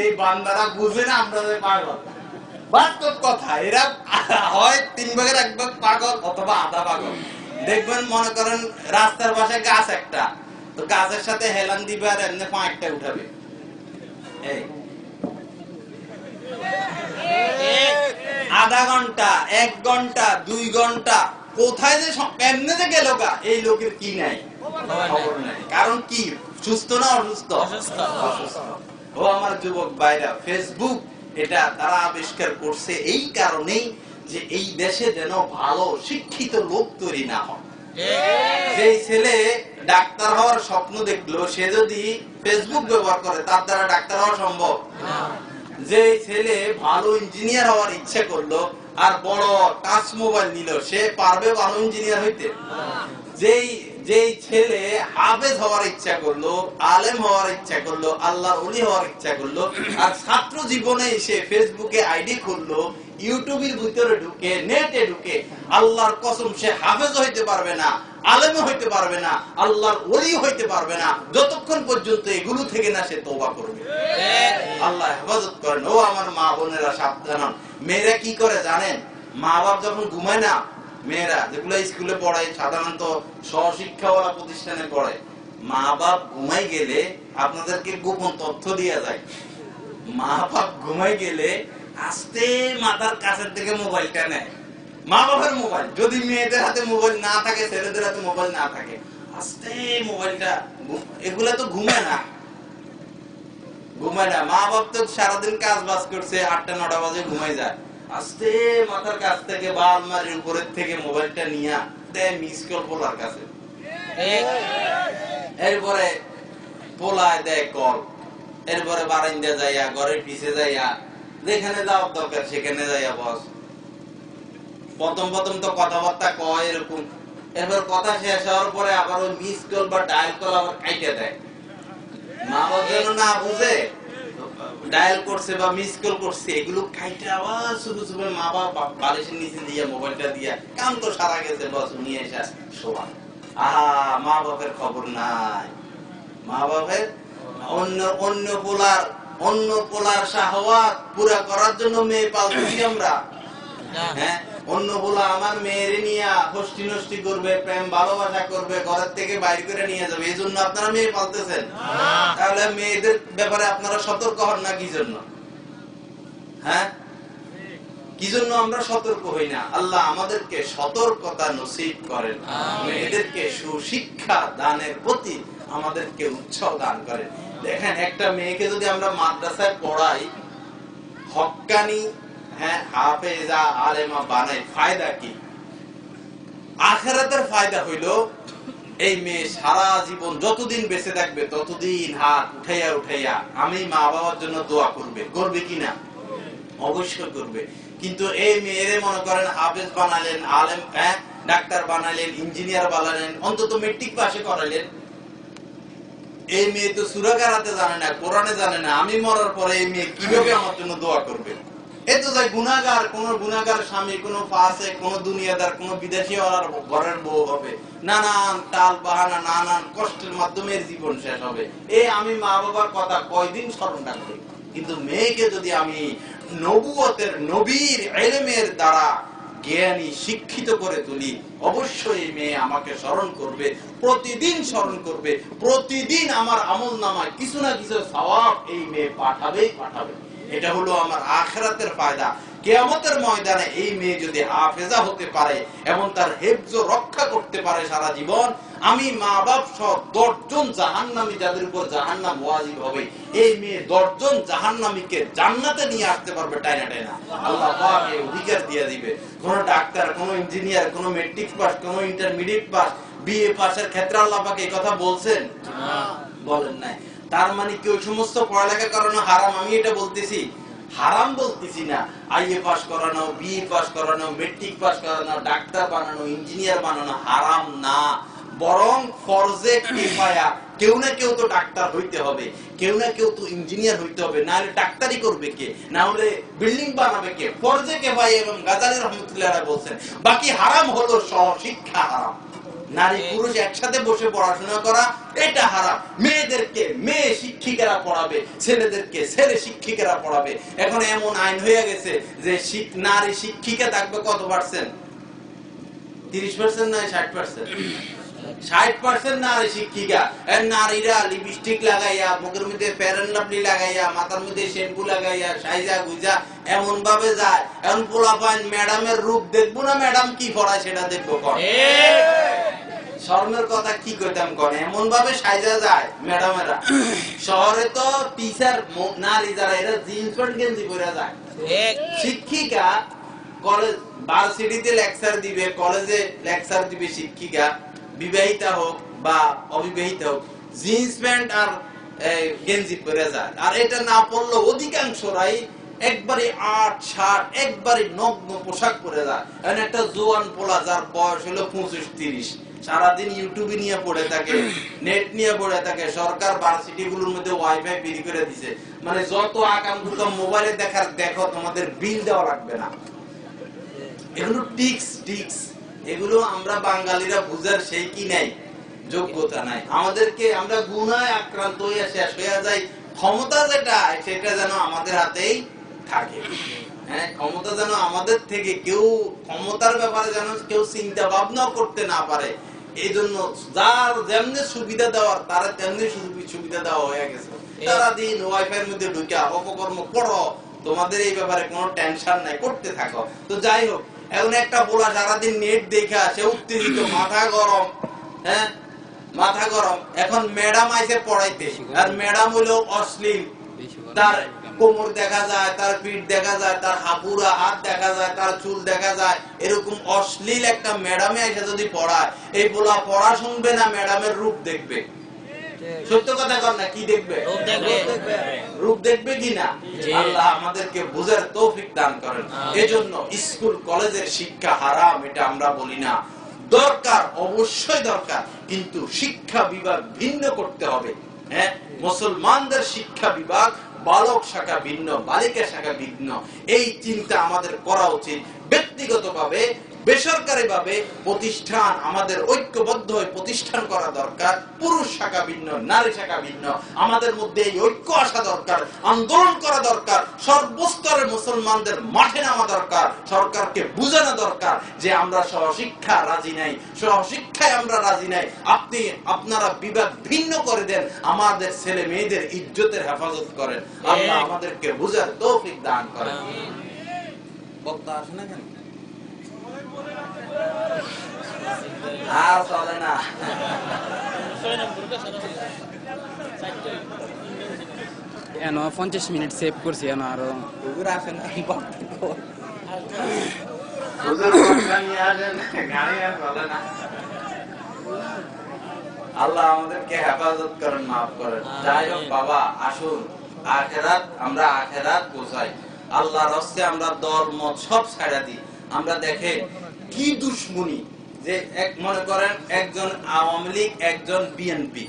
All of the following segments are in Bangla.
এই বান্দারা বুঝে না আমরা পাগল। বাস্তব কথা, এরা হয় 3 ভাগের 1 ভাগ পাগল অথবা আধা পাগল। দেখবেন মনে করেন রাস্তার পাশে গাছ একটা, তো গাছের সাথে হেলান দিবে আর এমনি পাঁচটা উঠাবে। এই আধা ঘন্টা, 1 ঘন্টা, 2 ঘন্টা কোথায় যে এমনি যে গেল গা, এই লোকের কি নাই, খবর নাই। কারণ কি, সুস্থ না অসুস্থ? অসুস্থ। ও আমার যুবক ভাইরা, ফেসবুক এটা তারা আবিষ্কার করছে এই কারণেই যে এই দেশে যেন ভালো শিক্ষিত লোক তৈরি না হয়। যে ছেলে ডাক্তার হওয়ার স্বপ্ন দেখলো, সে যদি ফেসবুক ব্যবহার করে তার দ্বারা ডাক্তার হওয়া সম্ভব না। যে ছেলে ভালো ইঞ্জিনিয়ার হওয়ার ইচ্ছা করলো আর বড় টাচ মোবাইল নিল, সে পারবে ভালো ইঞ্জিনিয়ার হইতে? যেই ছেলে হাফেজ হওয়ার ইচ্ছা করলো, আলেম হওয়ার ইচ্ছা করলো, আল্লাহর ওলি হওয়ার ইচ্ছা করলো, আর ছাত্র জীবনে এসে ফেসবুকে আইডি খুললো, ইউটিউবের ভিতরে ঢুকে, নেটে ঢুকে, আল্লাহর কসম সে হাফেজ হইতে পারবে না, আলেম হইতে পারবে না, আল্লাহর ওলি হইতে পারবে না, যতক্ষণ পর্যন্ত এগুলো থেকে না সে তওবা করবে। আল্লাহ হেফাজত করেন। ও আমার মা বোনেরা, সাবধান হন। মেয়েরা কি করে জানেন? মা বাপ যখন ঘুমায় না, মেয়েরা যেগুলো স্কুলে পড়ায়, সাধারণত স্বশিক্ষাওয়ালা প্রতিষ্ঠানে পড়ে, মা বাপ ঘুমাই গেলে আপনাদেরকে গোপন তথ্য দেয়া যায়। মা বাপ ঘুমাই গেলে আস্তে মাথার কাছের থেকে মোবাইলটা নেয়, মা বাবার মোবাইল। যদি মেয়েদের হাতে মোবাইল না থাকে, ছেলেদের হাতে মোবাইল না থাকে, আস্তে মোবাইলটা, এগুলা তো ঘুমায় না। মা বাপ তো সারাদিন কাজ বাজ করছে, 8টা-9টা বাজে ঘুমাই যায়, আস্তে মাথার কাছ থেকে বা আলমারির উপরের থেকে মোবাইলটা নিয়ে দেয় মিস কল পোলার কাছে। এরপরে পোলায় দেয় কল, এরপরে বারান্দা যাইয়া, ঘরের পিছে যাইয়া, যেখানে যাওয়ার দরকার সেখানে যাইয়া বস। প্রথম তো কথাবার্তা কয় এরকম, এরপর কথা শেষ হওয়ার পরে আবার ওই মিস কল বা ডায়াল কল আবার কাইটে দেয়। মা বাবা যেন না বুঝে ডায়াল করছে বা মিস কল করছে, এগুলো কাইটে আবার শুধু শুধু মা বাবা বালিশের নিচে দিয়ে মোবাইলটা দিয়া, কাম তো সারা গেছে, বস নিয়ে এসে শোয়া। আহা, মা বাপের খবর নাই। মা বাপের অন্য পোলার শাহওয়াত পুরা করার জন্য মেয়ে পালতেছি আমরা। হ্যাঁ, অন্য পোলা আমার মেয়েরে নিয়ে হস্তি নষ্টি করবে, প্রেম ভালোবাসা করবে, ঘরের থেকে বাইর করে নিয়ে যাবে, এই জন্য আপনারা মেয়ে পালতেছেন? তাহলে মেয়েদের ব্যাপারে আপনারা সতর্ক হন না কি জন্য? হ্যাঁ, কি জন্য আমরা সতর্ক হই না? আল্লাহ আমাদেরকে সতর্কতা নসিব করেন, মেয়েদেরকে সুশিক্ষা দানের প্রতি আমাদেরকে উৎসাহ দান করেন। দেখেন, একটা মেয়েকে যদি আমরা মাদ্রাসায় পড়াই, হক্কানি হাফেজা আলেমা বানাই, ফায়দা কি? আখিরাতের ফায়দা হইল এই মেয়ে সারা জীবন যতদিন বেঁচে থাকবে ততদিন হাত উঠাইয়া উঠাইয়া আমি মা বাবার জন্য দোয়া করবে। করবে কিনা? অবশ্যই করবে। কিন্তু এই মেয়েরে মনে করেন হাফেজ বানালেন, আলেম ডাক্তার বানালেন, ইঞ্জিনিয়ার বানালেন, অন্তত মেট্রিক পাশে করালেন, এই মেয়ে তো সূরা কারাতে জানে না, কোরআনে জানে না, আমি মরার পরে এই মেয়ে কিভাবে আমার জন্য দোয়া করবে? এই তো যাই গুনাহগার, কোন গুনাহগার স্বামী, কোন ফাসিক, কোন দুনিয়াদার, কোন বিদেশি ওয়ালার ঘরের বউ হবে, নানান টাল বাহানা, নানান কষ্টের মাধ্যমে জীবন শেষ হবে। এই আমি মা বাবার কথা কয়দিন স্মরণ রাখবে? কিন্তু মেয়েকে যদি আমি নবুয়তের, নবীর ইলমের দ্বারা জ্ঞানী, শিক্ষিত করে তুলি, অবশ্যই মেয়ে আমাকে স্মরণ করবে, প্রতিদিন স্মরণ করবে, প্রতিদিন আমার আমলনামায় কিছু না কিছু সওয়াব এই মেয়ে পাঠাবেই পাঠাবে। এটা হলো আমার আখিরাতের ফায়দা। কিয়ামতের ময়দানে এই মেয়ে যদি হাফেজা হতে পারে এবং তার হেফজ রক্ষা করতে পারে সারা জীবন, আমি মা বাপ সহ 10 জন জাহান্নামী, যাদের উপর জাহান্নাম ওয়াজিব হবে, এই মেয়ে 10 জন জাহান্নামীকে জান্নাতে নিয়ে আসতে পারবে টাইনা টাইনা। আল্লাহ পাক এই অধিকার দিয়ে দিবে। কোন ডাক্তার, কোন ইঞ্জিনিয়ার, কোন মেট্রিক পাস, কোন ইন্টারমিডিয়েট পাস, বিএ পাসের ক্ষেত্রে আল্লাহ পাক এই কথা বলছেন? বলেন নাই। তার মানে কি ওই সমস্ত পড়ালেখা করানো হারাম? আমি এটা বলতেছি, হারাম বলতেছি না। আইএ পাস করানো, বিএ পাস করানো, মেট্রিক পাস করানো, ডাক্তার বানানো, ইঞ্জিনিয়ার বানানো হারাম না, বরং ফরজে কিফায়া। কেউ না কেউ তো ডাক্তার হইতে হবে, কেউ না কেউ তো ইঞ্জিনিয়ার হইতে হবে, না হলে ডাক্তারি করবে কে, না হলে বিল্ডিং বানাবে কে? ফরজে কিফায়া। এবং গাজালি রহমাতুল্লাহ আলাইহি বলছেন বাকি হারাম হলো স্বশিক্ষা হারাম। নারী পুরুষ একসাথে বসে পড়াশোনা করা এটা হারাম। মেয়েদেরকে মেয়ে শিক্ষিকারা পড়াবে, ছেলেদেরকে ছেলে শিক্ষিকারা পড়াবে। এখন এমন আইন হয়ে গেছে যে নারী শিক্ষিকা থাকবে কত পার্সেন্ট? 30% নয় 60%? 60% নারী শিক্ষিকা। নারীরা লিপস্টিক লাগাইয়া, মুখের মধ্যে ফেয়ার লাভলি লাগাইয়া, মাথার মধ্যে শ্যাম্পু লাগাইয়া, সাইজা গুজা এমন ভাবে যায়। এখন পোলাপাইন ম্যাডামের রূপ দেখবো না ম্যাডাম কি পড়ায় সেটা দেখবো। শরমের কথা কি কইতাম কোন, এমন ভাবে সাইজা যায় ম্যাডামেরা। শহরে তো টিচার নারী যারা এরা জিন্স প্যান্ট গেঞ্জি পরে যায়। শিক্ষিকা কলেজ ভার্সিটিতে লেকচার দিবে, কলেজে লেকচার দিবে শিক্ষিকা, বিবাহিতা হোক বা অবিবাহিতা হোক, জিন্স প্যান্ট আর গেঞ্জি পরে যায়। আর এটা না পড়লো অধিকাংশরাই একবারে ৮-৬ একবারে নগ্ন পোশাক পরে যায়। এখন একটা জোয়ান পোলা যার বয়স হলো 25-30 সারাদিন ইউটিউবে নিয়ে পড়ে থাকে, নেট নিয়ে পড়ে থাকে। সরকার ভার্সিটি গুলোর মধ্যে ওয়াইফাই ফ্রি করে দিছে, মানে যত আকাম কুকাম মোবাইলে দেখার দেখো, তোমাদের বিল দেওয়া লাগবে না। এগুলো টিক্স, এগুলো আমরা বাঙালিরা বুঝার সেই কি নাই, যোগ্যতা নাই আমাদেরকে। আমরা গুনায় আক্রান্ত হয়ে শেষ হয়ে যাই। ক্ষমতা যেটা সেটা যেন আমাদের হাতেই থাকে। হ্যাঁ, ক্ষমতা যেন আমাদের থেকে কেউ, ক্ষমতার ব্যাপারে যেন কেউ চিন্তা ভাবনা করতে না পারে। এই জন্য যার যেমনি সুবিধা দেওয়ার তারা তেমনি সুবিধা দেওয়া হয়ে গেছে। সারাদিন ওয়াইফাই এর মধ্যে ঢুকে অপকর্ম করো, তোমাদের এই ব্যাপারে কোনো টেনশন নাই, করতে থাকো। তো যাই হোক, এখন একটা বলা সারাদিন নেট দেখে আসে, উত্তেজিত, মাথা গরম। হ্যাঁ, মাথা গরম। এখন ম্যাডাম আইসে পড়াইতে, আর ম্যাডাম হইলো অশ্লীল। তার কোমর দেখা যায়, তার পিঠ দেখা যায়, তার হাপুরা হাত দেখা যায়, তার চুল দেখা যায়। এরকম অশ্লীল একটা ম্যাডামে এসে যদি পড়ায়, এই বলা পড়া শুনবে না, ম্যাডামের রূপ দেখবে। সত্য কথা কর না, কি দেখবে? রূপ দেখবে কিনা। আল্লাহ আমাদেরকে বুঝার তৌফিক দান করেন। এজন্য স্কুল কলেজের শিক্ষা হারাম এটা আমরা বলি না, দরকার, অবশ্যই দরকার, কিন্তু শিক্ষা বিভাগ ভিন্ন করতে হবে। হ্যাঁ, মুসলমানদের শিক্ষা বিভাগ বালক শাখা ভিন্ন, বালিকা শাখা ভিন্ন। এই চিন্তা আমাদের করা উচিত। ব্যক্তিগতভাবে, বেসরকারিভাবে প্রতিষ্ঠান আমাদের ঐক্যবদ্ধ হয়ে প্রতিষ্ঠান করা দরকার। পুরুষ শাখা ভিন্ন, নারী শাখা ভিন্ন। আমাদের মধ্যে এই ঐক্য আসা দরকার, আন্দোলন করা দরকার, সর্বস্তরে মুসলমানদের মাঠে নামা দরকার, সরকারকে বুঝানো দরকার যে আমরা সহশিক্ষা রাজি নাই, সহশিক্ষায় আমরা রাজি নাই। আপনারা বিভাগ ভিন্ন করে দেন, আমাদের ছেলে মেয়েদের ইজ্জতের হেফাজত করেন। আল্লাহ আমাদেরকে বুঝার তৌফিক দান করেন। বক্তা আসে না কেন? আর চলে না। এনো 50 মিনিট সেভ করছি, এনো আরো হুজুর আসেন, হুজুর নিয়ে আসেন, গাড়ি আর চলে না। আল্লাহ আমাদেরকে হেফাজত করেন, মাফ করেন। যাই হোক বাবা, আসুন আখেরাত, আমরা আখেরাত বোঝাই। আল্লাহর রাস্তায় আমরা দল মত সব ছাড়া দিই। আমরা দেখে কি দুশ্মনী, যে এক মনে করেন একজন আওয়ামী লীগ, একজন বিএনপি,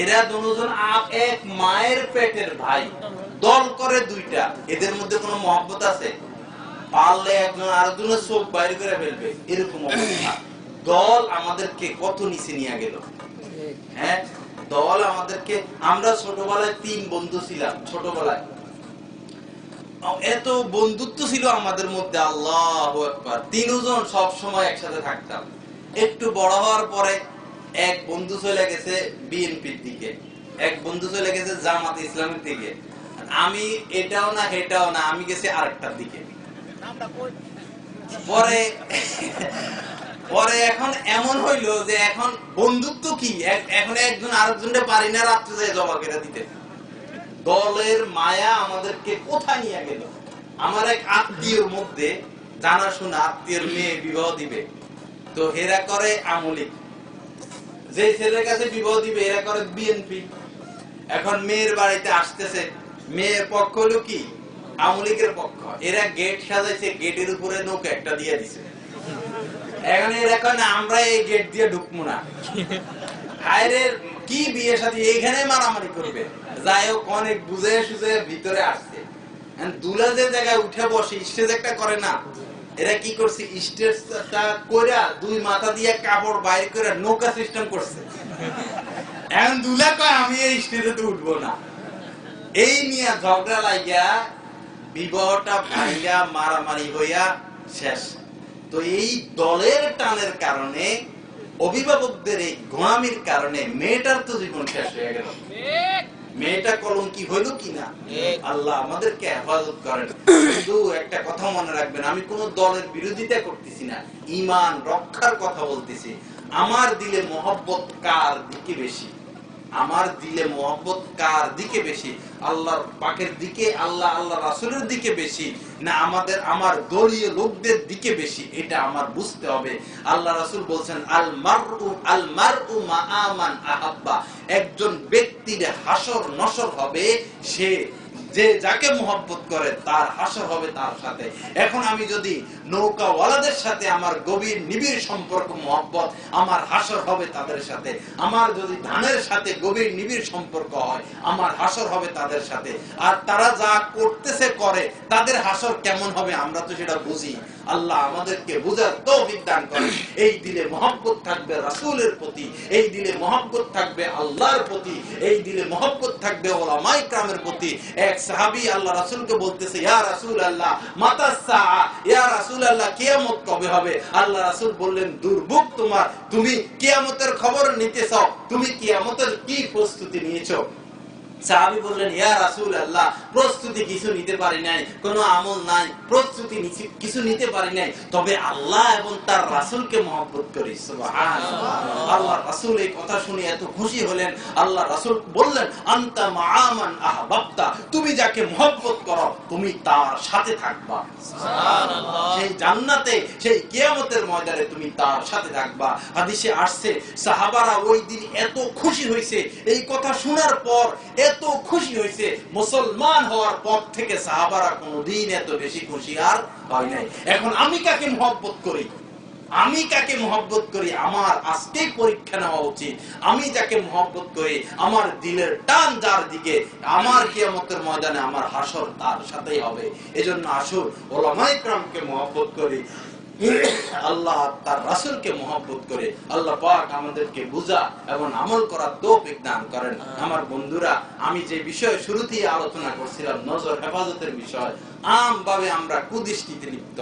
এরা দুজন এক মায়ের পেটের ভাই, দল করে দুইটা। এদের মধ্যে কোনো মহব্বত আছে? পারলে একজন আরেকজনের চোখ বাইরে করে ফেলবে, এরকম অবস্থা। দল আমাদেরকে কত নিচে নিয়ে গেল। হ্যাঁ, দল আমাদেরকে, আমরা ছোটবেলায় 3 বন্ধু ছিলাম। ছোটবেলায় এত বন্ধুত্ব ছিল আমাদের মধ্যে, আল্লাহু আকবার। 3 জন সব সময় একসাথে থাকতাম। একটু বড় হওয়ার পরে এক বন্ধু চলে গেছে বিএনপির দিকে, এক বন্ধু চলে গেছে জামাত ইসলামের দিকে, আমি এটাও না হেটাও না, আমি গেছি আরেকটার দিকে। পরে এখন এমন হইলো যে এখন বন্ধুত্ব কি, এখন একজন আরেকজনকে পারি না রাত্রে যায় জমা করে দিতে। দলের মায়া আমাদেরকে কোথায় নিয়ে গেল। আমার এক আত্মীয়র মধ্যে, জানাশোনা আত্মীয়র মেয়ে বিবাহ দিবে, তো এরা করে আমলিক। যে ছেলের কাছে বিবাহ দিবে এরা করে বিএনপি। এখন মেয়ের বাড়িতে আসতেছে, মেয়ের পক্ষ হলো কি আমলিকের পক্ষ। এরা গেট সাজাইছে, গেটের উপরে নৌকা একটা দিয়ে দিছে। এখন এরা কয় আমরা এই গেট দিয়ে ঢুকবো না। হায়রের কি বিয়ে সাথে এইখানে মারামারি করবে। যাই হোক, অনেক বুঝে সুঝে ভিতরে আসছে। দুলা যে জায়গায় উঠে বসে স্টেজ একটা করে না, এরা কি করছে, স্টেজটা কইরা দুই মাথা দিয়ে কাপড় বাইর করে নৌকা সিস্টেম করছে। এখন দুলা কয় আমি এই স্টেজে তো উঠবো না। এই নিয়ে ঝগড়া লাগিয়া বিবাহটা ভাইয়া মারামারি হইয়া শেষ। তো এই দলের টানের কারণে, অভিভাবকদের এই গোলামির কারণে মেয়েটার তো জীবন শেষ হয়ে গেল। মেয়েটা কলঙ্কি হইল কিনা, আল্লাহ আমাদেরকে হেফাজত করেন। শুধু একটা কথা মনে রাখবেন, আমি কোন দলের বিরোধিতা করতেছি না, ঈমান রক্ষার কথা বলতেছি। আমার দিলে মহব্বত কার দিকে বেশি? আমার দিলে মহব্বত কার দিকে বেশি? আল্লাহর পাকের দিকে, আল্লাহ রাসূলের দিকে বেশি, না আমার দলীয় লোকদের দিকে বেশি? এটা আমার বুঝতে হবে। আল্লাহ রাসূল বলছেন আল মারউ মা মান আহাব্বা। একজন ব্যক্তির হাসর নসর হবে সে যে যাকে মহব্বত করে, তার হাসর হবে তার সাথে। এখন আমি যদি নৌকাওয়ালাদের সাথে আমার গভীর নিবিড় সম্পর্ক মহব্বত, আমার হাসর হবে তাদের সাথে। আমার যদি ধানের সাথে গভীর নিবিড় সম্পর্ক হয়, আমার হাসর হবে তাদের সাথে। আর তারা যা করতেছে করে, তাদের হাসর কেমন হবে আমরা তো সেটা বুঝি। আল্লাহ আমাদেরকে বুঝার তৌফিক দান করেন। এই দিলে মহব্বত থাকবে রাসূলের প্রতি, এই দিলে মহব্বত থাকবে আল্লাহর প্রতি, এই দিলে মহব্বত থাকবে উলামায়ে কেরামের প্রতি। এক সাহাবী আল্লাহ রাসূলকে বলতেছে, ইয়া রাসূলুল্লাহ মাতা সাআ, ইয়া রাসূলুল্লাহ কিয়ামত কবে হবে? আল্লাহ রাসূল বললেন, দুর্ভোগ তোমার, তুমি কিয়ামতের খবর নিতে চাও, তুমি কিয়ামতের কি প্রস্তুতি নিয়েছো? সাহাবী বললেন, ইয়া রাসূলুল্লাহ প্রস্তুতি কিছু নিতে পারি নাই, কোনো আমল নাই, প্রস্তুতি কিছু নিতে পারি নাই, তবে আল্লাহ এবং তার রাসূলকে মহব্বত করি। সুবহানাল্লাহ। আল্লাহর রাসূল এই কথা শুনে এত খুশি হলেন। আল্লাহ রাসূল বললেন, আনতা মা'ামান আহবাবতা, তুমি যাকে মহব্বত করো তুমি তার সাথে থাকবা। সুবহানাল্লাহ। সেই জান্নাতে, সেই কিয়ামতের ময়দানে তুমি তার সাথে থাকবা। হাদিসে আসছে সাহাবারা ওই দিন এত খুশি হয়েছে, এই কথা শোনার পর এত খুশি হয়েছে, মুসলমান হওয়ার পর থেকে সাহাবারা কোনদিন এত বেশি খুশি আর হয় নাই। এখন আমি কাকে মহব্বত করি, আমি কাকে মহব্বত করি, আমার আজকেই পরীক্ষা নেওয়া উচিত। আমি যাকে মহব্বত করি, আমার দিলের টান যার দিকে, আমার কিয়ামতের ময়দানে আমার হাসর তার সাথেই হবে। এজন্য আসুন উলামায়ে কেরামকে মহব্বত করি, আল্লাহ তার রাসূলকে মহব্বত করে। আল্লাহ পাক আমাদেরকে বুঝা এবং আমল করার তৌফিক দান করেন। আমার বন্ধুরা, আমি যে বিষয়ে শুরুতেই আলোচনা করছিলাম, নজর হেফাজতের বিষয়, আমভাবে আমরা কুদৃষ্টিতে লিপ্ত।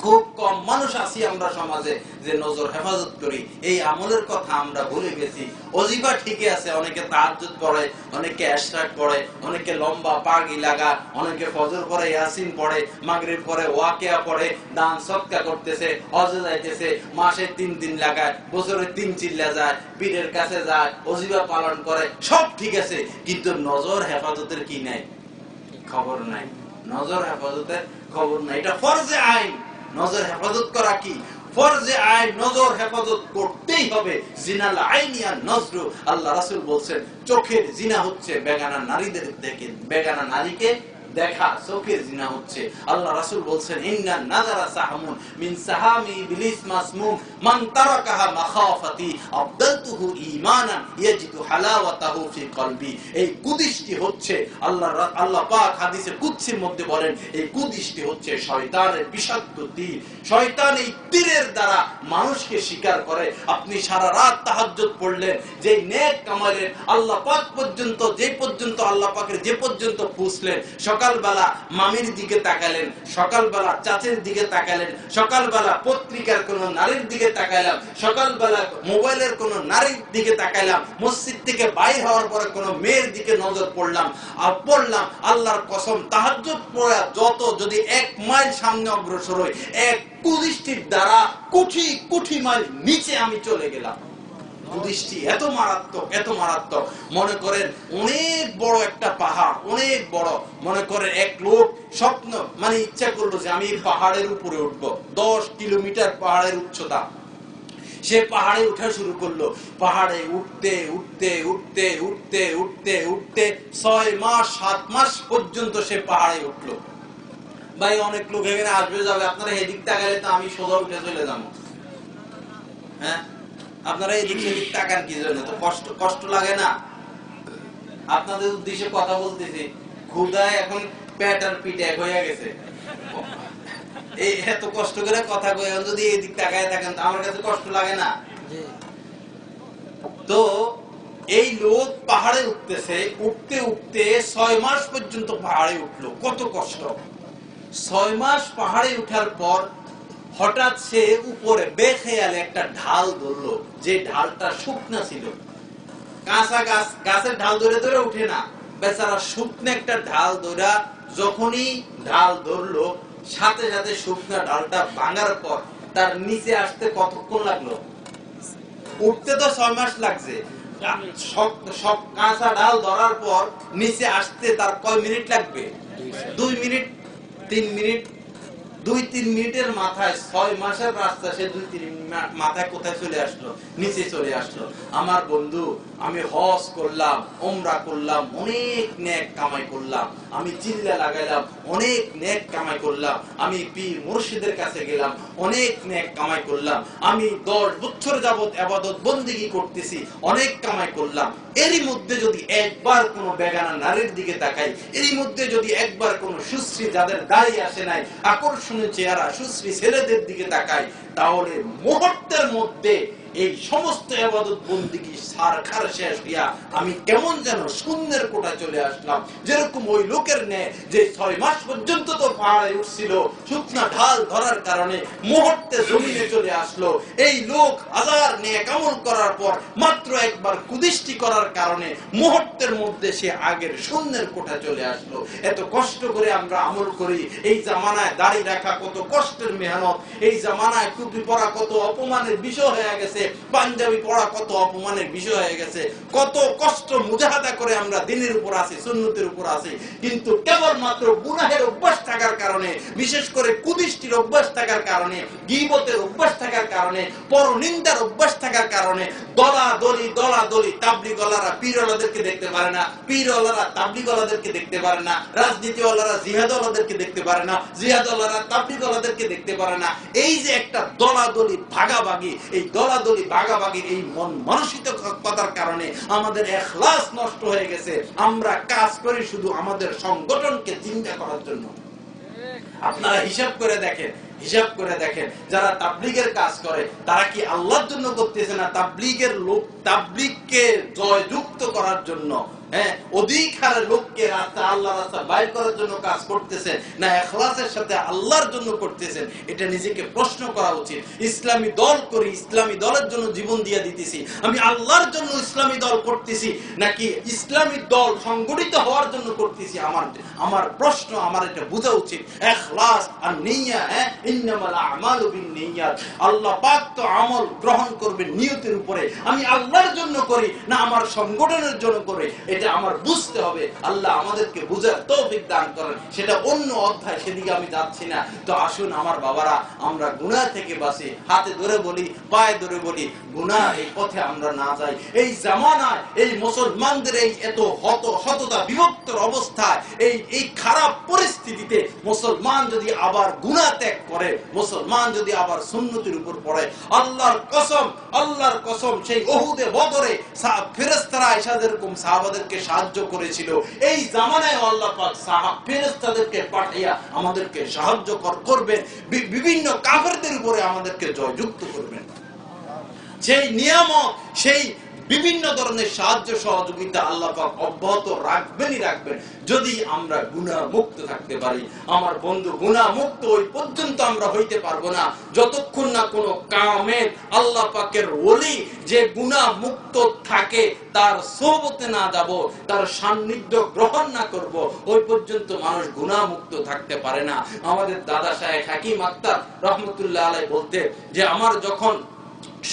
খুব কম মানুষ আছি আমরা সমাজে যে নজর হেফাজত করি। এই আমলের কথা আমরা ভুলে গেছি। ওজিফা ঠিকই আছে, অনেকে তাহাজ্জুদ পড়ে, অনেকে ইশরাক পড়ে, অনেকে লম্বা পাগড়ি লাগা, অনেকে ফজর পড়ে, ইয়াসিন পড়ে, মাগরিব পড়ে, ওয়াকিয়া পড়ে, দান সদকা করতেছে, হজে যাইতেছে, মাসে 3 দিন লাগায়, বছরে 3 চিল্লা যায়, পীরের কাছে যায়, ওজিফা পালন করে, সব ঠিক আছে, কিন্তু নজর হেফাজতের কি নাই? খবর নাই। নজর হেফাজতের খবর নাই। এটা ফরজে আইন। নজর হেফাজত করা কি ফরজে আইন, নজর হেফাজত করতেই হবে। জিনাল আইনিয়া নজরু, আল্লাহ রাসূল বলছেন চোখের জিনা হচ্ছে বেগানা নারীদের দেখে, বেগানা নারীকে দেখা চোখের জিনা হচ্ছে। আল্লাহ রাসূল বলছেন, ইন্না নাযারা সাহামুন মিন সাহামি ইবলিস মাসমুম মান তারাকাহা মাখাফাতি আবদালতুহু ঈমানান ইয়াজিদু হালাওয়াতাহু ফি কলবি। এই কুদৃষ্টি হচ্ছে, আল্লাহ পাক হাদিসে কুদসির মধ্যে বলেন, এই কুদৃষ্টি হচ্ছে শয়তানের বিষাক্ত তীর। শয়তান এই তীরের দ্বারা মানুষকে শিকার করে। আপনি সারা রাত তাহাজ্জুদ পড়লেন, যে নেক কামালের আল্লাহ পাক পর্যন্ত, যে পর্যন্ত আল্লাহ পাকের যে পর্যন্ত পৌঁছলেন, সকালবেলা মামির দিকে তাকালেন, সকালবেলা চাচের দিকে তাকালেন, সকালবেলা পত্রিকার কোন নারীর দিকে তাকাইলাম, সকালবেলা মোবাইলের কোন নারীর দিকে তাকাইলাম, মসজিদ থেকে বাইর হওয়ার পরে কোন মেয়ের দিকে নজর পড়লাম, আর পড়লাম আল্লাহর কসম, তাহাজ্জুদ পড়া যত যদি 1 মাইল সামনে অগ্রসর হই, এক কুদৃষ্টির দ্বারা কোটি কোটি মাইল নিচে আমি চলে গেলাম। কুদৃষ্টি এত মারাত্মক, এত মারাত্মক। মনে করেন অনেক বড় একটা পাহাড়, অনেক বড়, মনে করেন এক লোক স্বপ্ন মানে ইচ্ছা করলো যে আমি পাহাড়ের উপরে উঠবো, 10 কিলোমিটার পাহাড়ের উচ্চতা। সে পাহাড়ে উঠা শুরু করলো, পাহাড়ে উঠতে উঠতে উঠতে উঠতে উঠতে উঠতে 6 মাস 7 মাস পর্যন্ত সে পাহাড়ে উঠলো। ভাই অনেক লোক এখানে আসবে যাবে, আপনারা এদিক তাকালে তো আমি সোজা উঠে চলে যাবো। হ্যাঁ, আপনারা এদিক সেদিক তাকান কি জন্য? তো কষ্ট লাগে না? আপনাদের উদ্দেশ্যে কথা বলতেছি, ক্ষুধায় এখন পেট আর পিঠ এক হয়ে গেছে। এই এত কষ্ট করে কথা কই, যদি এই দিক তাকায় থাকেন তো আমার কাছে কষ্ট লাগে না? তো এই লোক পাহাড়ে উঠতেছে, উঠতে উঠতে 6 মাস পর্যন্ত পাহাড়ে উঠলো, কত কষ্ট। 6 মাস পাহাড়ে উঠার পর হঠাৎ সে উপরে বেখেয়ালে একটা ঢাল ধরলো, যে ঢালটা শুকনা ছিল। কাঁচা গাছের ঢাল ধরে ধরে উঠে না, বেচারা শুকনো একটা ঢাল ধরা, যখনই ঢাল ধরলো সাথে সাথে শুকনা ঢালটা ভাঙার পর তার নিচে আসতে কতক্ষণ লাগলো? উঠতে তো 6 মাস লাগছে, সব কাঁচা ঢাল ধরার পর নিচে আসতে তার কয় মিনিট লাগবে? 2 মিনিট 3 মিনিট। 2-3 মিনিটের মাথায় 6 মাসের রাস্তা সে 2-3 মাথায় কোথায় চলে আসলো? নিচে চলে আসলো। আমার বন্ধু, আমি হজ করলাম, ওমরা করলাম, অনেক নেক কামাই করলাম, আমি চিল্লা লাগাইলাম, অনেক নেক কামাই করলাম, আমি পীর মুর্শিদের কাছে গেলাম, অনেক নেক কামাই করলাম, আমি 10 বছর যাবত ইবাদত বন্দেগী করতেছি, অনেক কামাই করলাম। এরই মধ্যে যদি একবার কোনো বেগানা নারীর দিকে তাকাই, এরই মধ্যে যদি একবার কোনো সুশ্রী যাদের দাড়ি আসে নাই, আকর্ষণীয় চেহারা সুশ্রী ছেলেদের দিকে তাকাই, তাহলে মুহূর্তের মধ্যে এই সমস্ত ইবাদত বন্দেগী সারখার শেষ হইয়া আমি কেমন যেন শূন্যের কোটায় চলে আসলাম। যেরকম ওই লোকের ন্যায়, যে 6 মাস পর্যন্ত তো পাহাড়ে উঠছিল, শুকনা ঢাল ধরার কারণে মুহূর্তে জমিনে চলে আসলো। এই লোক হাজার নেক আমল করার পর মাত্র একবার কুদৃষ্টি করার কারণে মুহূর্তের মধ্যে সে আগের শূন্যের কোটায় চলে আসলো। এত কষ্ট করে আমরা আমল করি, এই জামানায় দাড়ি রাখা কত কষ্টের মেহনত, এই জামানায় টুপি পরা কত অপমানের বিষয় হয়ে গেছে, পাঞ্জাবি পড়া কত অপমানের বিষয় হয়ে গেছে, কত কষ্ট মুজাহাদা করে আমরা দিনের উপর আছি, সুন্নতের উপর আছি, কিন্তু কেবলমাত্র গুনাহের অভ্যাস থাকার কারণে, বিশেষ করে কুদৃষ্টির অভ্যাস থাকার কারণে, গীবতের অভ্যাস থাকার কারণে, পরনিন্দার অভ্যাস থাকার কারণে দলাদলি তাবলীগওয়ালারা পীরওয়ালাদেরকে দেখতে পারে না, পীরওয়ালারা তাবলীগওয়ালাদেরকে দেখতে পারে না, রাজনীতিওয়ালারা জিহাদওয়ালাদেরকে দেখতে পারে না, জিহাদওয়ালারা তাবলীগওয়ালাদেরকে দেখতে পারে না। এই যে একটা দলাদলি ভাগাভাগি, এই দলাদলি ভাগাভাগির এই মন মানসিকতার কারণে আমাদের ইখলাস নষ্ট হয়ে গেছে। আমরা কাজ করি শুধু আমাদের সংগঠনকে জিন্দা করার জন্য। আপনারা হিসাব করে দেখেন যারা তাবলীগের কাজ করে তারা কি আল্লাহর জন্য করতেছে না তাবলীগের লোক, তাবলীগকে জয়যুক্ত করার জন্য, অধিক হারে লোককে রাস্তা আল্লাহর রাস্তা বাইর করার জন্য কাজ করতেছেন, না ইখলাসের সাথে আল্লাহর জন্য করতেছেন? এটা নিজেকে প্রশ্ন করা উচিত। ইসলামী দল করি, ইসলামী দলের জন্য জীবন দিয়ে দিতেছি, আমি আল্লাহর জন্য ইসলামী দল করতেছি, নাকি ইসলামী দল সংগঠিত হওয়ার জন্য করতেছি? আমার প্রশ্ন, আমার এটা বোঝা উচিত। ইখলাস আর নিয়্যা, ইন্নামাল আমালু বিন্নিয়াত, আল্লাহ পাক তো আমল গ্রহণ করবেন নিয়তের উপরে। আমি আল্লাহর জন্য করি না আমার সংগঠনের জন্য করি, এটা আমার বুঝতে হবে। আল্লাহ আমাদেরকে বুঝার তৌফিক দান করেন। সেটা অন্য অধ্যায়, সেদিকে আমি যাচ্ছি না। তো আসুন আমার বাবারা, আমরা গুনাহ থেকে বাঁচি, হাতে ধরে বলি, পায়ে ধরে বলি, গুনাহ এই পথে আমরা না যাই। এই জামানায় এই মুসলমানদের এই এত শততা বিভক্তর অবস্থায়, এই খারাপ পরিস্থিতিতে মুসলমান যদি আবার গুনাহ ত্যাগ করে, মুসলমান যদি আবার সুন্নতের উপর পড়ে, আল্লাহর কসম সেই উহুদে বদরে ফেরেশতারা এসে যেরকম সাহাবাদেরকে সাহায্য করেছিল, এই জামানায় আল্লাহ পাক ফেরেশতাদেরকে পাঠিয়ে আমাদেরকে সাহায্য করবেন, বিভিন্ন কাফেরদের উপরে আমাদেরকে জয়যুক্ত করবেন। সেই নিয়ামত, সেই বিভিন্ন ধরনের সাহায্য সহযোগিতা আল্লাহ পাক অব্যাহত রাখবেন যদি আমরা গুনাহ মুক্ত থাকতে পারি। আমার বন্ধু, গুনাহ মুক্ত ওই পর্যন্ত আমরা হইতে পারবো না যতক্ষণ না কোনো কামেল আল্লাহ পাকের ওলি যে গুনাহ মুক্ত থাকে তার সোহবতে না যাব, তার সান্নিধ্য গ্রহণ না করব, ওই পর্যন্ত মানুষ গুনাহ মুক্ত থাকতে পারে না। আমাদের দাদা শায়েখ হাকিম আক্তার রহমতুল্লাহ আলাইহি বলতে যে আমার যখন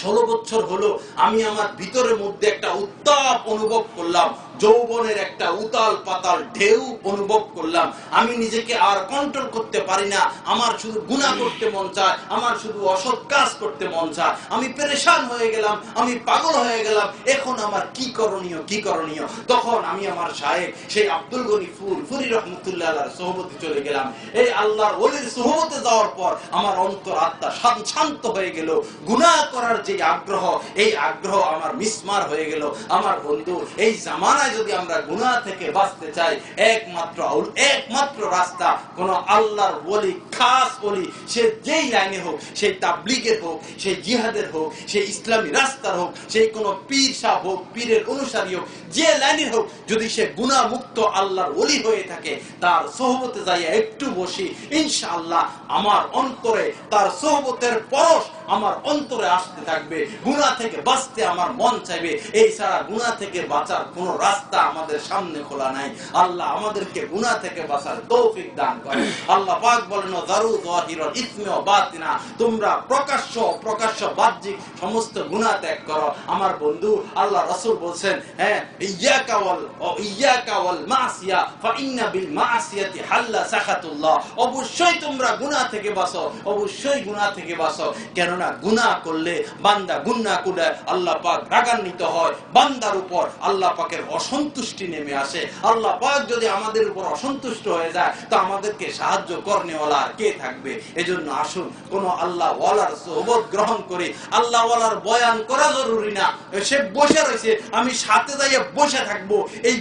16 বছর হলো, আমি আমার ভিতরের মধ্যে একটা উত্তাপ অনুভব করলাম, যৌবনের একটা উতাল পাতাল ঢেউ অনুভব করলাম। আমি নিজেকে আর কন্ট্রোল করতে পারি না, আমার শুধু গুনাহ করতে মন চায়, আমার শুধু অসৎ কাজ করতে মন চায়। আমি পেরেশান হয়ে গেলাম, আমি পাগল হয়ে গেলাম। এখন আমার কি করণীয়? তখন আমি আমার শায়েখ সেই আব্দুল গনি ফুলফুরি রহমতুল্লাহ আলাইহির সোহবতে চলে গেলাম। এই আল্লাহর ওলির সোহবতে যাওয়ার পর আমার অন্তর আত্মা শান্ত হয়ে গেল। গুনাহ করার যে আগ্রহ, এই আগ্রহ আমার মিসমার হয়ে গেল। আমার বন্ধু, এই জামানায় গুনায় যদি আমরা গুনাহ থেকে বাঁচতে চাই, একমাত্র রাস্তা কোন আল্লাহর ওলি, খাস ওলি, সে যেই লাইনে হোক, সেই তাবলীগের হোক, সেই জিহাদের হোক, সেই ইসলামী রাস্তার হোক, সেই কোন পীর সাহেব হোক, পীরের অনুসারী হোক, যে লাইনের হোক, যদি সে গুনাহ মুক্ত আল্লাহর ওলি হয়ে থাকে, তার সোহবতে যাইয়া একটু বসি, ইনশাআল্লাহ আমার অন্তরে তার সোহবতের পরশ আমার অন্তরে আসতে থাকবে। গুনাহ থেকে বাঁচতে আমার মন চাইবে। এই ছাড়া গুনাহ থেকে বাঁচার কোন রাস্তা আমাদের সামনে খোলা নাই। আল্লাহ আমাদেরকে গুনাহ থেকে বাঁচার তৌফিক দান করেন। আল্লাহ পাক বলেন, যারু যাহিরুল ইসমি ওয়া বাতিনা, তোমরা প্রকাশ্য বাহ্যিক সমস্ত গুনাহ ত্যাগ করো। আমার বন্ধু আল্লাহ রাসূল বলেন, হ্যাঁ, ইয়াকা ওয়াল মাসিয়া ফা ইন্না বিল মাসিয়াতি হাল্লা সাখাতুল্লাহ, অবশ্যই তোমরা গুনাহ থেকে বাঁচো, অবশ্যই গুনাহ থেকে বাঁচো। কেননা গুনাহ করলে বান্দা গুনাহ করে আল্লাহ পাক রাগান্বিত হয়, বান্দার উপর আল্লাহ পাকের অসন্তুষ্টি নেমে আসে। আল্লাহ পাক যদি আমাদের উপর অসন্তুষ্ট হয়ে যায়, তো আমাদেরকে সাহায্য করনেওয়ালা আর কে থাকবে? এজন্য আসুন কোন আল্লাহ ওয়ালার সোহবত গ্রহণ করি। আল্লাহ ওয়ালার বয়ান করা জরুরি না, সে বসে রয়েছে, আমি সাথে যাইয়া বসে থাকবো। এই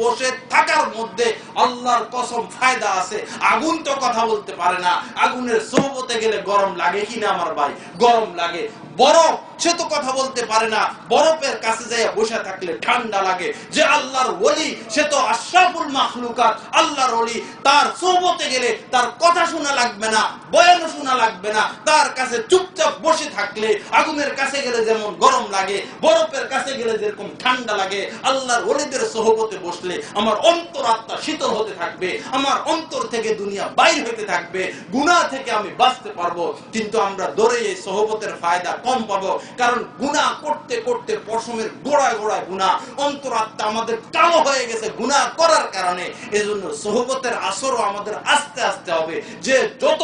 বসে থাকার মধ্যে আল্লাহর কসম ফায়দা আছে। আগুন তো কথা বলতে পারে না, আগুনের সোহবতে গেলে গরম লাগে কিনা আমার ভাই? গরম লাগে। বরফ, সে তো কথা বলতে পারে না, বরফের কাছে যাইয়া বসে থাকলে ঠান্ডা লাগে। যে আল্লাহর ওলি, সে তো আশরাফুল মাখলুকাত, আল্লাহর ওলি, তার সোহবতে গেলে তার কথা শোনা লাগবে না, বয়ান শোনা লাগবে না, তার কাছে চুপচাপ বসে থাকলে আগুনের কাছে গেলে যেমন গরম লাগে, বরফের কাছে গেলে যেরকম ঠান্ডা লাগে, আল্লাহর ওলিদের সোহবতে বসলে আমার অন্তরাত্মা শীতল হতে থাকবে, আমার অন্তর থেকে দুনিয়া বাইর হতে থাকবে, গুনাহ থেকে আমি বাঁচতে পারবো। কিন্তু আমরা দৌড়ে এই সোহবতের ফায়দা কম পাবো, কারণ গুনাহ করতে করতে পশমের গোড়ায় গুনাহ, অন্তরাত্মা আমাদের কালো হয়ে গেছে গুনাহ করার কারণে। এজন্য সোহবতের আসরও আমাদের আস্তে আস্তে হবে। যে যত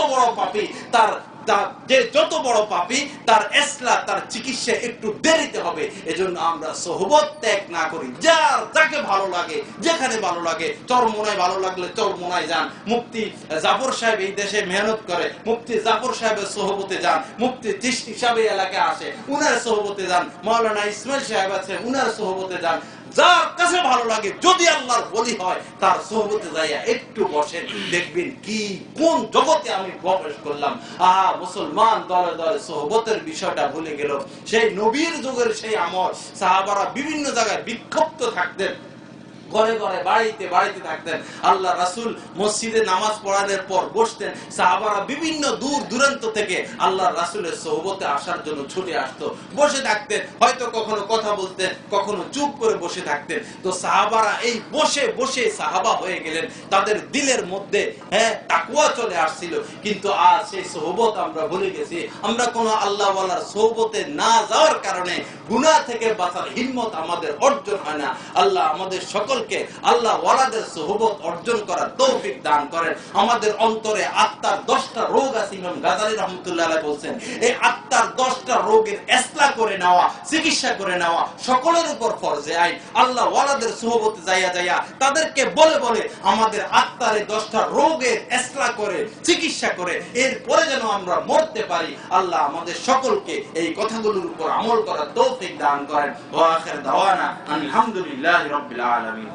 বড় পাপী তার ইসলাহ, তার চিকিৎসা একটু দেরিতে হবে। এজন্য আমরা সোহবত ত্যাগ না করি। যাকে ভালো লাগে, যেখানে ভালো লাগে, চরমোনায় ভালো লাগলে চরমোনায় যান। মুফতি জাফর সাহেব এই দেশে মেহনত করে, মুফতি জাফর সাহেবের সোহবতে যান। মুফতি চিশতি সাহেব এই এলাকায় আসে, উনার সোহবতে যান। মাওলানা ইসমাইল সাহেব আছে, উনার সোহবতে যান। যার কাছে ভালো লাগে, যদি আল্লাহর ওলি হয়, তার সোহবতে যাইয়া একটু বসেন, দেখবেন কি কোন জগতে আমি প্রবেশ করলাম। মুসলমান দলে দলে সোহবতের বিষয়টা ভুলে গেল। সেই নবীর যুগের সেই আমল, সাহাবারা বিভিন্ন জায়গায় বিক্ষিপ্ত থাকতেন, ঘরে ঘরে বাড়িতে থাকতেন। আল্লাহ রাসূল মসজিদে নামাজ পড়ানোর পর বসতেন, সাহাবারা বিভিন্ন দূর দূরান্ত থেকে আল্লাহ রাসূলের সোহবতে আসার জন্য ছুটে আসতো, বসে থাকতেন। হয়তো কখনো কথা বলতেন, কখনো চুপ করে বসে থাকতেন। তো সাহাবারা এই বসে সাহাবা হয়ে গেলেন। তাদের দিলের মধ্যে তাকওয়া চলে আসছিল। কিন্তু আজ সেই সোহবত আমরা ভুলে গেছি। আমরা কোন আল্লাহ ওয়ালার সোহবতে না যাওয়ার কারণে গুনাহ থেকে বাঁচার হিম্মত আমাদের অর্জন হয় না। আল্লাহ আমাদের সকল আল্লাহ ওয়ালাদের সোহবত অর্জন করার তৌফিক দান করেন। আমাদের অন্তরে আত্মার 10টা রোগ আছে। ইমাম গাজালী রাহমাতুল্লাহ আলাইহি বলেন, এই আত্মার 10টা রোগের ইসলাহ করে নেওয়া, চিকিৎসা করে নেওয়া সকলের উপর ফরজে আইন। আল্লাহ ওয়ালাদের সোহবতে যাইয়া তাদেরকে বলে আমাদের আত্মার এই 10টা রোগের ইসলাহ করে, চিকিৎসা করে, এরপরে যেন আমরা মরতে পারি। আল্লাহ আমাদের সকলকে এই কথাগুলোর উপর আমল করার তৌফিক দান করেন। ওয়া আখির দাওয়ানা আলহামদুলিল্লাহি রাব্বিল আলামিন।